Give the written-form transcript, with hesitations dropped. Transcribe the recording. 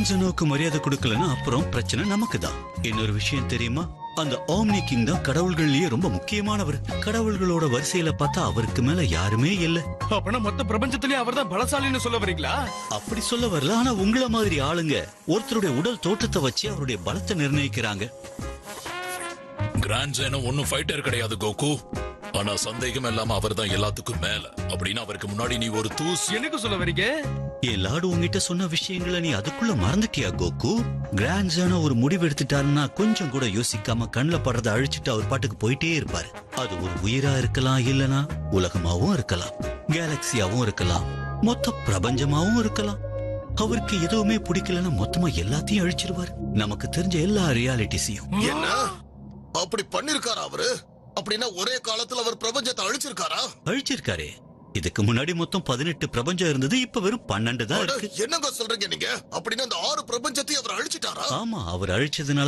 Grand ஜெனோக்கு மரியாதை கொடுக்கலன்னா அப்புறம் பிரச்சனை நமக்கு தான். இன்னொரு விஷயம் தெரியுமா, அந்த ஓம்னி கிங் தான் கடவுள்கள்லயே ரொம்ப முக்கியமானவர். கடவுள்களோட வரிசையில பார்த்தா அவருக்கு மேல யாருமே இல்ல. அப்பனா மொத்த பிரபஞ்சத்திலேயே அவர்தான் பலசாலின்னு சொல்ல வரீங்களா? அப்படி சொல்ல வரல, ஆனா உங்கள மாதிரி ஆளுங்க ஒருத்தருடைய உடல் தோற்றத்தை வச்சு அவருடைய பலத்தை நிர்ணயிக்கிறாங்க. கிராண்ட் ஜெனோ ஒன்னும் ஃபைட்டர் கிடையாது கோகு. ஆனா சந்தேகம் இல்லாம அவர் தான் எல்லாத்துக்கும் மேல. அப்படின்னா அவருக்கு முன்னாடி நீ ஒரு தூஸ். எனக்கு சொல்ல வரீங்க? என் லாடு உங்ககிட்ட சொன்ன விஷயங்களை நீ அதுக்குள்ள மறந்துட்டியா கோகு? கிராண்ட் ஜெனோ ஒரு முடிவு எடுத்துட்டாருன்னா கொஞ்சம் கூட யோசிக்காம கண்ணுல படுறதை அழிச்சிட்டு அவர் பாட்டுக்கு போயிட்டே இருப்பாரு. அது ஒரு உயிரா இருக்கலாம், இல்லனா உலகமாவும் இருக்கலாம், கேலக்சியாவும் இருக்கலாம், மொத்த பிரபஞ்சமாவும் இருக்கலாம். அவருக்கு எதுவுமே பிடிக்கலன்னா மொத்தமா எல்லாத்தையும் அழிச்சிருவாரு. நமக்கு தெரிஞ்ச எல்லா ரியாலிட்டிஸையும். என்ன அப்படி பண்ணிருக்காரா அவரு? அப்படின்னா ஒரே காலத்துல அவர் பிரபஞ்சத்தை அழிச்சிருக்காரா? அழிச்சிருக்காரே. இதுக்கு முன்னாடி மொத்தம் 18 பிரபஞ்சம் இருந்தது, இப்ப வெறும் 12 தான் இருக்கு. என்னங்க சொல்றீங்க நீங்க? அப்படின்னா அந்த 6 பிரபஞ்சத்தையும் அவர் அழிச்சிட்டாரா? ஆமா, அவர் அழிச்சதுனால